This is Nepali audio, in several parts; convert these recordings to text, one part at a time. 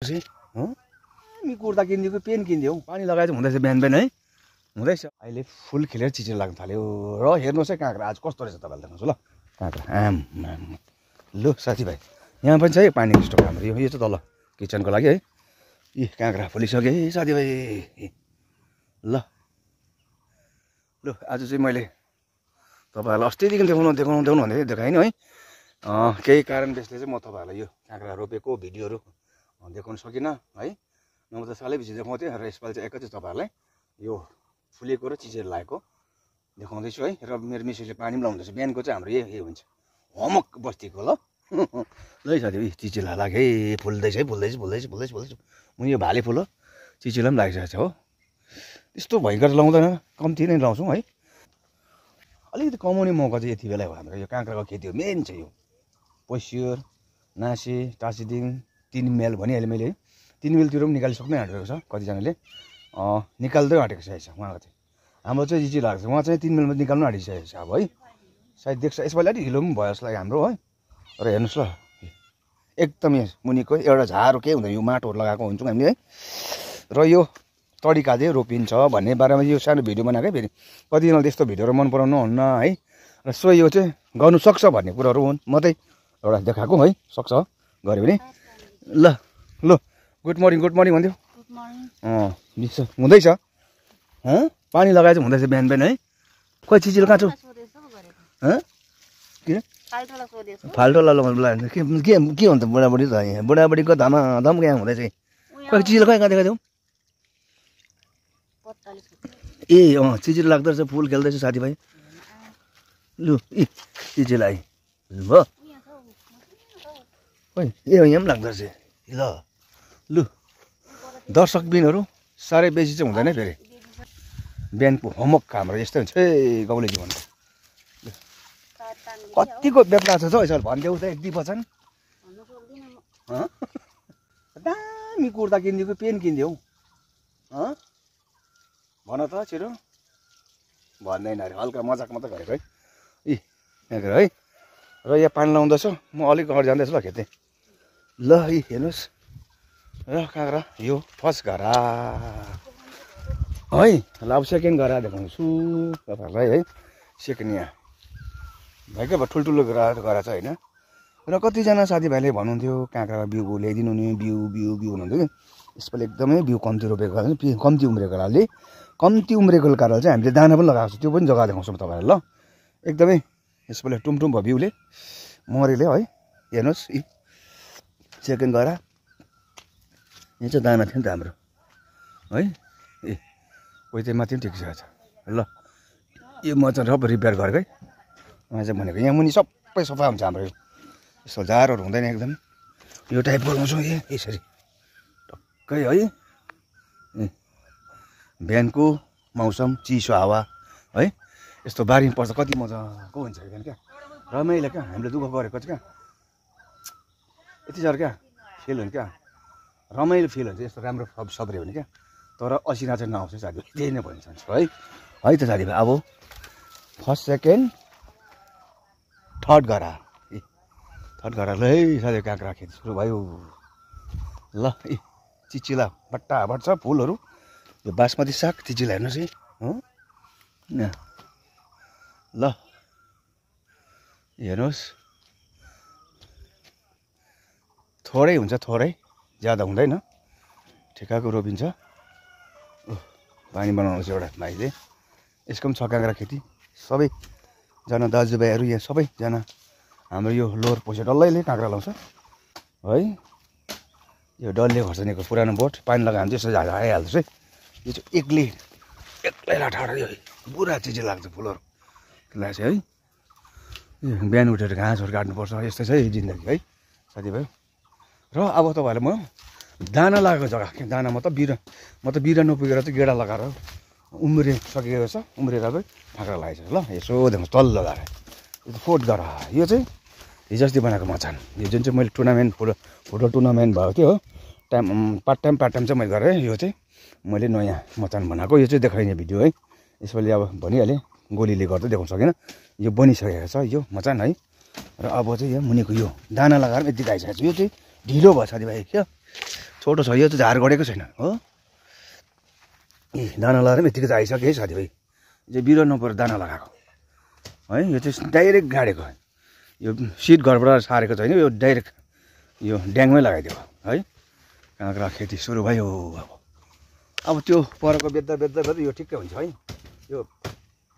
चाहिँ मी कुर्ता किनिदिएको पेन किनिदियो पानी लगाएर हुँदैछ बिहान बिहान है हुँदैछ अहिले फुल खिलेर चिचिर लाग्न थाल्यो र हेर्नुहोस् है काँक्रा आज कस्तो रहेछ तपाईँलाई देखाउँछु ल काँक्रा आम लु साथीभाइ यहाँ पनि छ है पानीको स्टोक हाम्रो यो चाहिँ तल किचनको लागि है यी काँक्रा फुलिसक्यो है साथीभाइ ल लु आज चाहिँ मैले तपाईँहरूलाई अस्तिदेखि देखाउनु भन्दै देखाएँ नि है केही कारणवशले चाहिँ म तपाईँहरूलाई यो काँक्रा रोपेको भिडियोहरू देखाउन सकिनँ है म त सालैपछि देखाउँथेँ र यसपालि चाहिँ एकैचोटि तपाईँहरूलाई यो फुलेको र चिजेर लागेको देखाउँदैछु है र मेरो मिसले पानी पनि लाउँदैछ बिहानको चाहिँ हाम्रो यही हुन्छ होमवर्क बस्तीको ल ल साथी चिचिला लाग्यो है फुल्दैछ म यो भाले फुल हो चिचिला पनि लागिरहेको छ हो त्यस्तो भयङ्कर लाउँदैन कम्ती नै लाउँछौँ है अलिकति कमाउने मौका चाहिँ यति बेला हो हाम्रो यो काँक्राको खेती हो मेन चाहिँ यो पैसियोर नासे टासीदिङ 3 माइल भनिहालेँ मैले 3 माइलतिर पनि निकालिसक्नै आँटेको छ कतिजनाले निकाल्दै आँटेको छ उहाँको चाहिँ हाम्रो चाहिँ चिची लाग्छ उहाँ चाहिँ 3 माइलमा निकाल्नु आँटिसकेको छ अब है सायद देख्छ यसपालि अलिक हिलो पनि भयो जस्तो लाग्यो हाम्रो है र हेर्नुहोस् ल एकदमै मुनिको एउटा झारो केही हुँदैन यो माटोहरू लगाएको हुन्छौँ हामीले है र यो तरिका चाहिँ रोपिन्छ भन्ने बारेमा यो सानो भिडियो बनाएकै फेरि कतिजनाले त्यस्तो भिडियोहरू मन पराउनु हुन्न है र सो यो चाहिँ गर्नु सक्छ भन्ने कुराहरू हुन् म चाहिँ एउटा देखाएको है सक्छ गऱ्यो भने ल ल गुड मर्निङ भन्थ्यो हुँदैछ पानी लगाएर चाहिँ हुँदैछ बिहान बिहान है खोइ चिचिलो कहाँ छु किन फाल्टोला लगाउनु के हुन्छ बुढाबुढी त यहाँ बुढाबुढीको धम यहाँ हुँदैछ खोइ चिचिलो कहाँ कहाँ देखाएको ए चिचिलो लाग्दो रहेछ फुल खेल्दैछ साथीभाइ लु चिचिलो आइ भयो खोइ ए यहाँ पनि लाग्दो रहेछ ल लु दर्शक बिनहरू साह्रै बेसी चाहिँ हुँदैन फेरि बिहानको होमवर्क हाम्रो यस्तै हुन्छ है गाउँले जीवन कतिको बेपना छ यसो भनिदेऊ त एक दुई बचन दामी कुर्ता किनिदिएको पेन किनिदियो भन त छिटो भन्दैन अरे हल्का मजाक मात्रै गरेको है यहाँ है र यहाँ पानी लाउँदैछ म अलिक अगाडि जाँदैछु ल खेते ल हेर्नुहोस् र काँक्रा यो फर्स्ट घरा है अब सेकेन्ड घरा देखाउँछु तपाईँहरूलाई है सेकेन्ड यहाँ भएकै भयो ठुल्ठुलो घरा छ होइन र कतिजना साथीभाइले भन्नुहुन्थ्यो काँक्राको बिउ ल्याइदिनु नि बिउ भन्नुहुन्थ्यो कि यसपालि एकदमै बिउ कम्ती रोपेको कारणले कम्ती उम्रेको कारणले चाहिँ हामीले दाना पनि लगाएको छ त्यो पनि जग्गा देखाउँछौँ तपाईँहरूलाई ल एकदमै यसपालि टुमटुम भयो बिउले मरेले है हेर्नुहोस् सेकेन्ड घरा यहाँ चाहिँ दाना थियो नि त हाम्रो है कोही चाहिँ माथि पनि ठिक छ ल यो म चाहिँ सब रिपेयर गरेकै उहाँ चाहिँ भनेको यहाँ मुनि सबै सफा हुन्छ हाम्रो यस्तो जारहरू हुँदैन एकदम यो टाइपको लगाउँछौँ यसरी टक्कै है बिहानको मौसम चिसो हावा है यस्तो बारीमा पर्छ कति मजाको हुन्छ बिहान क्या रमाइलो क्या हामीले दुःख गरेको चाहिँ क्या यति साह्रो क्या फिल हुन्छ क्या रमाइलो फिल हुन्छ यस्तो राम्रो सब्रे भने क्या तर असिना चाहिँ नआउँछ साथीभाइ त्यही नै भन्न चाहन्छु है त साथीभाइ अब फर्स्ट सेकेन्ड थर्ड घरा ल है साथी काँक्रा खेती सुरु भयो ल चिचिला बट्टाभट छ फुलहरू यो बासमती साग चिचिला हेर्नुहोस् है ल हेर्नुहोस् थोरै हुन्छ थोरै ज्यादा हुँदैन ठिक्काको रोपिन्छ पानी बनाउनुहोस् एउटा भाइले यसको पनि छ काँक्रा खेती सबैजना दाजुभाइहरू यहाँ सबैजना हाम्रो यो लोवर पोसे डल्लैले काँक्रा लाउँछ है यो डल्ले खर्सानीको पुरानो बोट पानी लगायो भने चाहिँ यसो आइहाल्छ है यो चाहिँ एक्लै लाठाडा यो पुरा चिज लाग्छ फुलहरू लाग्छ है बिहान उठेर घाँसहरू काट्नुपर्छ यस्तै छ है जिन्दगी है साथीभाइ र अब तपाईँहरूलाई म दाना लगाएको जग्गा के दाना म त बिरा नपुगेर चाहिँ गेडा लगाएर उम्रिसकेको छ उम्रेर चाहिँ काँक्रा लागेको छ ल यसो देख्नुहोस् तल लगाएर यो फोर्थ घरा यो चाहिँ हिजो अस्ति बनाएको मचान यो जुन चाहिँ मैले टुर्नामेन्ट फुटबल टुर्नामेन्ट भएको थियो पार्ट टाइम चाहिँ मैले गरेँ यो चाहिँ मैले नयाँ मचान बनाएको यो चाहिँ देखाइने भिडियो है यसपालि अब भनिहालेँ गोलीले गर्दा देखाउन सकेन यो बनिसकेको छ यो मचान है र अब चाहिँ यो मुनिको यो दाना लगाएर यति आइसकेको छ यो चाहिँ ढिलो भयो साथीभाइ क्या छोटो छ, यो चाहिँ झार गरेको छैन हो। ए दाना लगाएर यतिकै चाहिँ आइसक्यो है साथीभाइ। यो चाहिँ बिरुवा नपरेर दाना लगाएको है। यो चाहिँ डाइरेक्ट गाडेको, यो सिड घरबाट सारेको छैन, यो डाइरेक्ट यो ड्याङमै लगाइदियो है। काँक्रा खेती सुरु भयो। अब त्यो परको बेच्दा यो ठिक्कै हुन्छ है। यो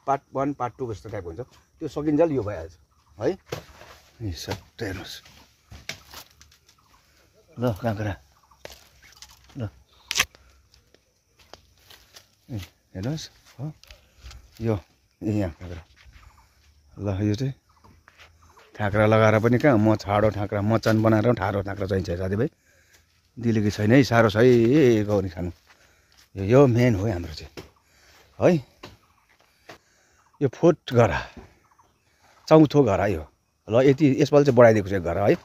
पार्ट 1 पार्ट 2 जस्तो टाइप हुन्छ, त्यो सकिन्जेल यो भइहाल्छ है। यो सबै हेर्नुहोस् ल काँक्रा ल हेर्नुहोस् हो। यो यहाँ काँक्रा ल, यो चाहिँ ठाक्रा लगाएर पनि कहाँ म छाडो ठाक्रा मचान बनाएर ठाडो ठाक्रा चाहिन्छ साथीभाइ। दिले कि छैन है, साह्रो छ है गाउरी खानु। यो मेन हो हाम्रो चाहिँ है। यो 4th घरा, 4थो घरा यो ल। यति यसपालि चाहिँ बढाइदिएको छ एक घरा है।